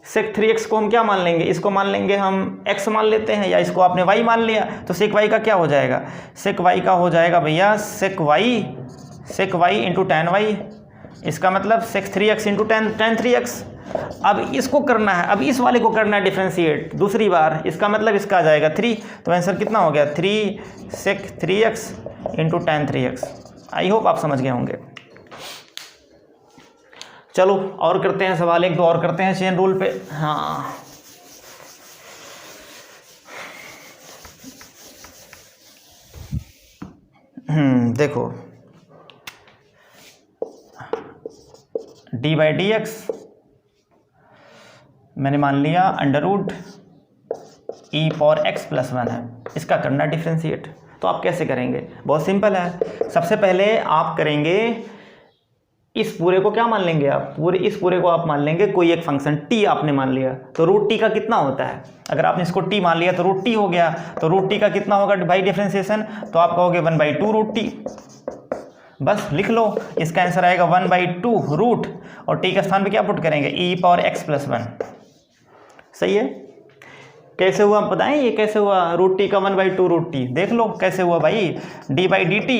sec 3x को हम क्या मान लेंगे, इसको मान लेंगे हम x मान लेते हैं, या इसको आपने y मान लिया, तो sec y का क्या हो जाएगा, sec y का हो जाएगा भैया sec y into tan y, इसका मतलब sec 3x into tan 3x। अब इसको करना है, अब इस वाले को करना है डिफ्रेंशिएट दूसरी बार, इसका मतलब इसका आ जाएगा 3, तो आंसर कितना हो गया 3 sec 3x into tan 3x। I hope आप समझ गए होंगे। चलो और करते हैं सवाल, एक दो और करते हैं चेन रूल पे। हाँ देखो d/dx मैंने मान लिया under root e power x plus 1 है, इसका करना डिफ्रेंशिएट। तो आप कैसे करेंगे, बहुत सिंपल है। सबसे पहले आप करेंगे इस पूरे को क्या मान लेंगे आप, इस पूरे को आप मान लेंगे कोई एक फंक्शन t आपने मान लिया, तो रूट टी का कितना होता है, अगर आपने इसको t मान लिया तो रूट टी हो गया, तो रूट टी का कितना होगा भाई डिफ्रेंशिएशन, तो आप कहोगे 1/2 रूट टी, बस लिख लो, इसका आंसर आएगा 1/2 रूट, और टी के स्थान पे क्या पुट करेंगे e पावर x प्लस 1। सही है। कैसे हुआ बताएं, ये कैसे हुआ, रूट टी का 1/2 रूट टी, देख लो कैसे हुआ भाई, d/dt,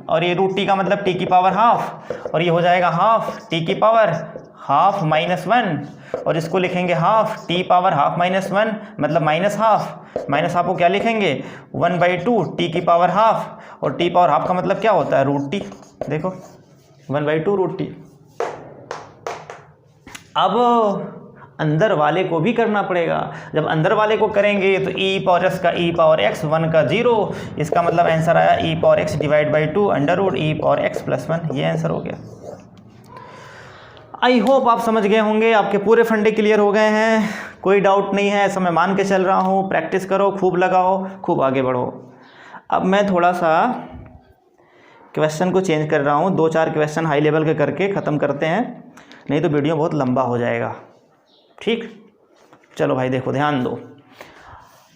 और ये रूट टी का मतलब t की पावर हाफ, और ये हो जाएगा हाफ t की पावर हाफ माइनस 1, और इसको लिखेंगे half t power half minus 1, मतलब माइनस हाफ को क्या लिखेंगे 1/2 t की पावर हाफ, और t पावर हाफ का मतलब क्या होता है रूट टी, देखो 1/2 रूट टी। अब अंदर वाले को भी करना पड़ेगा, जब अंदर वाले को करेंगे तो e पावर x का e पावर x 1 का 0, इसका मतलब आंसर आया e power x divide by 2 under root e power x plus 1, ये आंसर हो गया। आई होप आप समझ गए होंगे, आपके पूरे फंडे क्लियर हो गए हैं, कोई डाउट नहीं है, ऐसा मैं मान के चल रहा हूँ। प्रैक्टिस करो, खूब लगाओ, खूब आगे बढ़ो। अब मैं थोड़ा सा क्वेश्चन को चेंज कर रहा हूँ, 2-4 क्वेश्चन हाई लेवल के करके ख़त्म करते हैं, नहीं तो वीडियो बहुत लंबा हो जाएगा। ठीक, चलो भाई देखो ध्यान दो।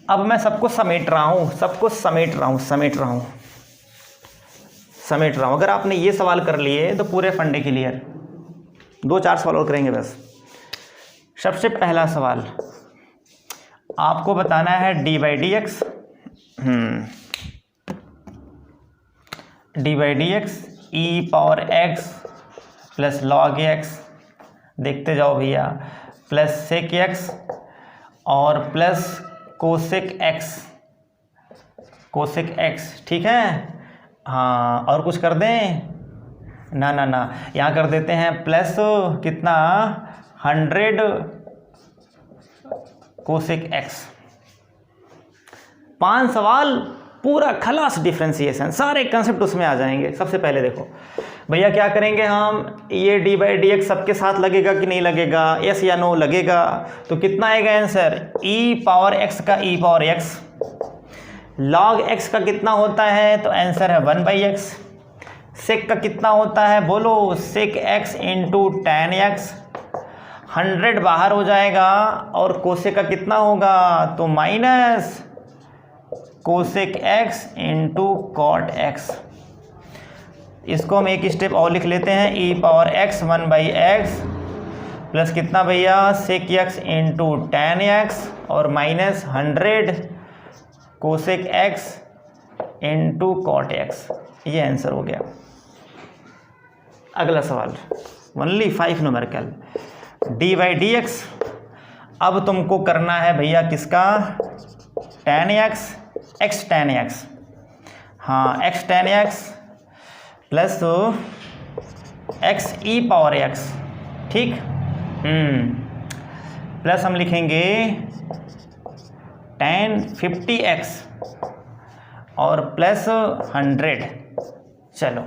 अब मैं सबको समेट रहा हूँ। अगर आपने ये सवाल कर लिए तो पूरे फंडे क्लियर। 2-4 सवाल और करेंगे बस। सबसे पहला सवाल आपको बताना है d/dx e power x plus log x, देखते जाओ भैया, प्लस सेक x और प्लस कोसेक x, ठीक है। हाँ और कुछ कर दें, ना यहाँ कर देते हैं प्लस कितना 100 कोसेक x। 5 सवाल पूरा खलास डिफ्रेंशिएशन, सारे कंसेप्ट उसमें आ जाएंगे। सबसे पहले देखो भैया क्या करेंगे हम, ये d/dx सबके साथ लगेगा कि नहीं लगेगा, यस या नो लगेगा, तो कितना आएगा आंसर e पावर x का e power x, log x का कितना होता है, तो आंसर है 1/x, सेक का कितना होता है बोलो, सेक x इंटू tan x, 100 बाहर हो जाएगा, और कोसेक का कितना होगा, तो minus cosec x into cot x। इसको हम एक स्टेप और लिख लेते हैं, e power x 1/x plus कितना भैया sec x into tan x, और minus 100 cosec x into cot x, ये आंसर हो गया। अगला सवाल ओनली 5 न्यूमेरिकल, d/dx। अब तुमको करना है भैया किसका, tan x x tan x, हाँ x tan x plus x e power x, ठीक, प्लस हम लिखेंगे tan 50x और प्लस 100। चलो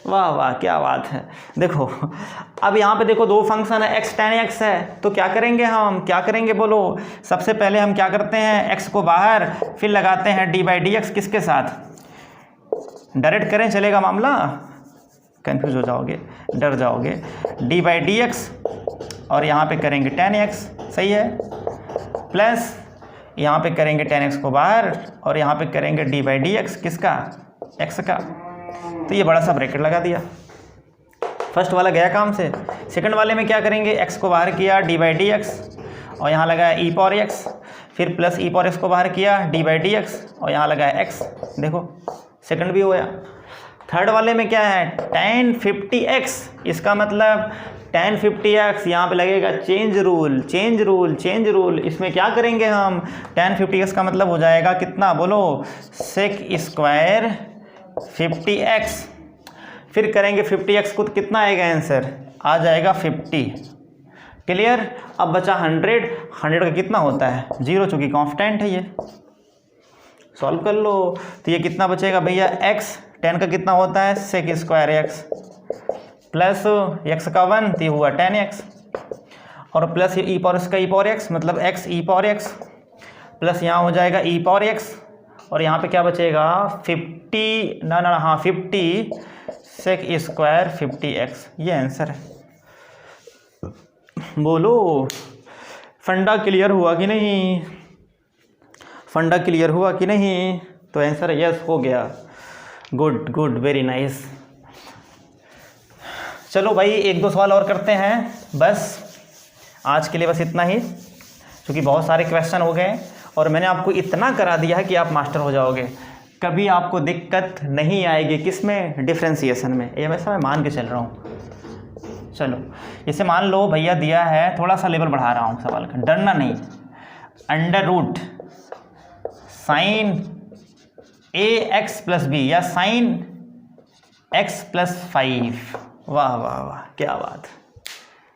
वाह वाह क्या बात है। देखो अब यहाँ पे देखो 2 फंक्शन है, x tan x है, तो क्या करेंगे बोलो, सबसे पहले हम क्या करते हैं, x को बाहर, फिर लगाते हैं d/dx किसके साथ, डायरेक्ट करें चलेगा मामला, कंफ्यूज हो जाओगे, डर जाओगे, d/dx और यहाँ पे करेंगे tan x, सही है, प्लस यहाँ पे करेंगे tan x को बाहर और यहाँ पे करेंगे d बाई डी एक्स, किसका, x का। तो ये बड़ा सा ब्रैकेट लगा दिया, फर्स्ट वाला गया काम से। सेकंड वाले में क्या करेंगे, x को बाहर किया d बाई डी एक्स और यहाँ लगाया e पावर x, फिर प्लस e पावर x को बाहर किया d बाई डी एक्स और यहाँ लगाया x। देखो सेकंड भी हो गया। थर्ड वाले में क्या है, tan 50x, इसका मतलब tan 50x, यहाँ पे लगेगा change rule, change rule, change rule. इसमें क्या करेंगे हम, tan 50x का मतलब हो जाएगा कितना, बोलो, sec स्क्वायर 50x। फिर करेंगे 50x को, कितना आएगा आंसर, आ जाएगा 50। क्लियर। अब बचा 100, 100 का कितना होता है 0, चूँकि कांस्टेंट है ये, सॉल्व कर लो। तो ये कितना बचेगा भैया, x, tan का कितना होता है sec square x plus x का 1, तो ये हुआ tan x और प्लस ये e पावर इसका e पावर x, मतलब x e power x plus यहाँ हो जाएगा e पावर x और यहाँ पे क्या बचेगा 50, ना ना हाँ 50 sec स्क्वायर 50x। ये आंसर है। बोलो फंडा क्लियर हुआ कि नहीं, फंडा क्लियर हुआ कि नहीं। तो आंसर यस हो गया। Good good, very nice. चलो भाई एक दो सवाल और करते हैं, बस आज के लिए बस इतना ही, क्योंकि बहुत सारे क्वेश्चन हो गए और मैंने आपको इतना करा दिया है कि आप मास्टर हो जाओगे, कभी आपको दिक्कत नहीं आएगी। किस में, डिफ्रेंसिएशन में। ये वैसा मैं मान के चल रहा हूँ। चलो जैसे मान लो भैया दिया है, थोड़ा सा लेवल बढ़ा रहा हूँ सवाल का, डरना नहीं। अंडर रूट साइन ए एक्स प्लस बी या साइन एक्स प्लस 5, वाह वाह वाह, क्या बात,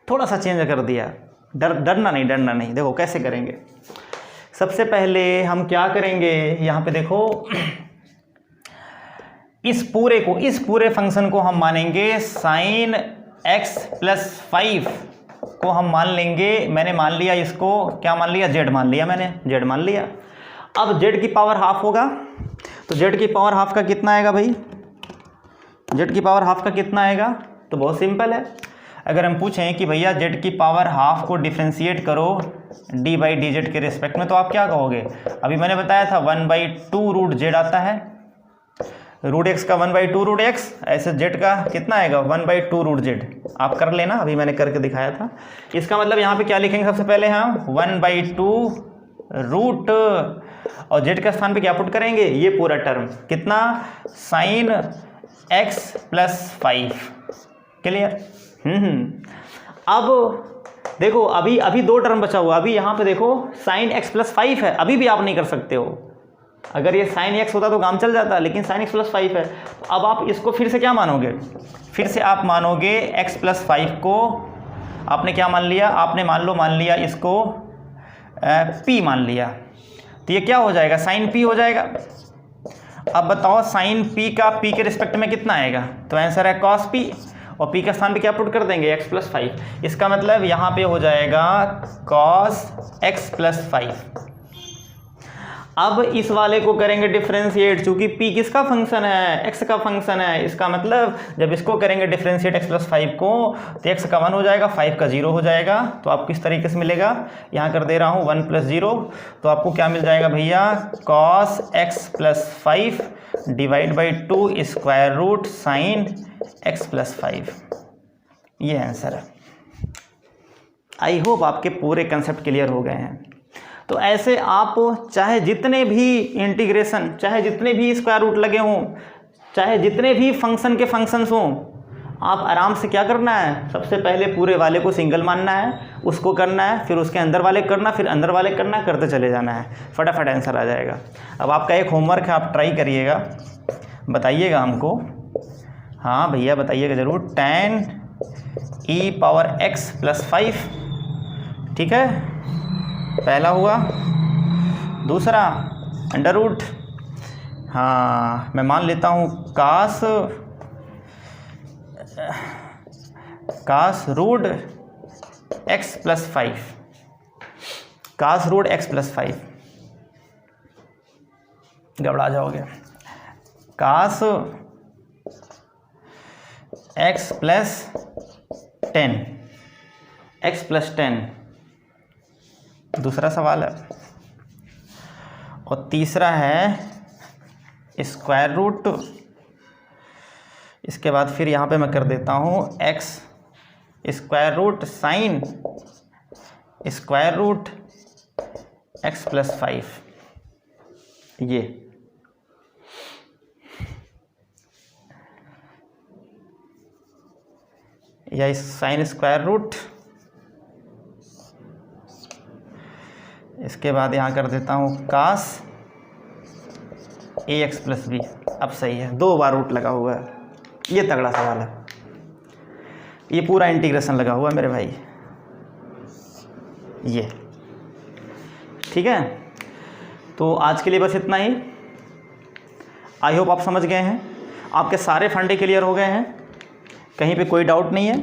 थोड़ा सा चेंज कर दिया। डरना नहीं, डरना नहीं। देखो कैसे करेंगे, सबसे पहले हम क्या करेंगे, यहाँ पे देखो, इस पूरे फंक्शन को हम मानेंगे साइन x प्लस 5 को हम मान लेंगे। मैंने मान लिया इसको, क्या मान लिया, z मान लिया, मैंने z मान लिया। अब z की पावर हाफ होगा, तो z की पावर हाफ का कितना आएगा भाई, z की पावर हाफ का कितना आएगा, तो बहुत सिंपल है। अगर हम पूछें कि भैया z की पावर हाफ को डिफ्रेंशिएट करो d बाई डी जेड के रिस्पेक्ट में, तो आप क्या कहोगे। अभी मैंने बताया था 1/2 रूट z आता है, रूट x का 1/2 रूट x, ऐसे z का कितना आएगा 1/2 रूट z। आप कर लेना, अभी मैंने करके दिखाया था। इसका मतलब यहाँ पे क्या लिखेंगे, सबसे पहले हम 1/2 रूट और z का स्थान पे क्या पुट करेंगे, ये पूरा टर्म कितना, साइन x प्लस 5। क्लियर। अब देखो अभी दो टर्म बचा हुआ। अभी यहाँ पे देखो साइन x प्लस 5 है, अभी भी आप नहीं कर सकते हो। अगर ये साइन x होता तो काम चल जाता, लेकिन साइन x प्लस 5 है। तो अब आप इसको फिर से क्या मानोगे, फिर से आप मानोगे x प्लस 5 को, आपने क्या मान लिया, आपने मान लिया इसको p मान लिया, तो ये क्या हो जाएगा, साइन p हो जाएगा। अब बताओ साइन p का p के रिस्पेक्ट में कितना आएगा, तो आंसर है cos p, और p के स्थान पे क्या पुट कर देंगे, x प्लस 5। इसका मतलब यहाँ पे हो जाएगा cos x प्लस 5। अब इस वाले को करेंगे डिफ्रेंशिएट, चूंकि p किसका फंक्शन है, x का फंक्शन है। इसका मतलब जब इसको करेंगे डिफ्रेंशिएट x प्लस 5 को, तो x का 1 हो जाएगा, 5 का 0 हो जाएगा। तो आपको किस तरीके से मिलेगा, यहाँ कर दे रहा हूँ 1 प्लस 0, तो आपको क्या मिल जाएगा भैया, cos x plus 5 divide by 2 square root sine x plus 5। ये आंसर है। आई होप आपके पूरे कंसेप्ट क्लियर हो गए हैं। तो ऐसे आप चाहे जितने भी इंटीग्रेशन, चाहे जितने भी स्क्वायर रूट लगे हों, चाहे जितने भी फंक्शन के फंक्शंस हों, आप आराम से क्या करना है, सबसे पहले पूरे वाले को सिंगल मानना है, उसको करना है, फिर उसके अंदर वाले करना, फिर अंदर वाले करना, करते चले जाना है, फटाफट आंसर आ जाएगा। अब आपका एक होमवर्क है, आप ट्राई करिएगा, बताइएगा हमको। हाँ भैया बताइएगा ज़रूर। tan e power x plus 5, ठीक है, पहला हुआ। दूसरा अंडर रूट, हाँ मैं मान लेता हूँ कास रूट x प्लस 5, कास रूट x प्लस 5, घबरा जाओगे, कास x प्लस 10, x प्लस 10। दूसरा सवाल है और तीसरा है स्क्वायर रूट। इसके बाद फिर यहाँ पे मैं कर देता हूँ x square root sine square root x plus 5। ये या साइन स्क्वायर रूट, इसके बाद यहाँ कर देता हूँ कास ए एक्स प्लस बी। अब सही है, 2 बार रूट लगा हुआ है। ये तगड़ा सवाल है, ये पूरा इंटीग्रेशन लगा हुआ है मेरे भाई। ये ठीक है। तो आज के लिए बस इतना ही। आई होप आप समझ गए हैं, आपके सारे फंडे क्लियर हो गए हैं, कहीं पे कोई डाउट नहीं है,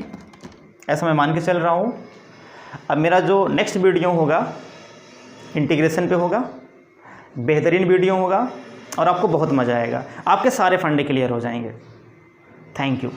ऐसा मैं मान के चल रहा हूँ। अब मेरा जो नेक्स्ट वीडियो होगा इंटीग्रेशन पे होगा, बेहतरीन वीडियो होगा और आपको बहुत मज़ा आएगा, आपके सारे फंडे क्लियर हो जाएंगे। Thank you.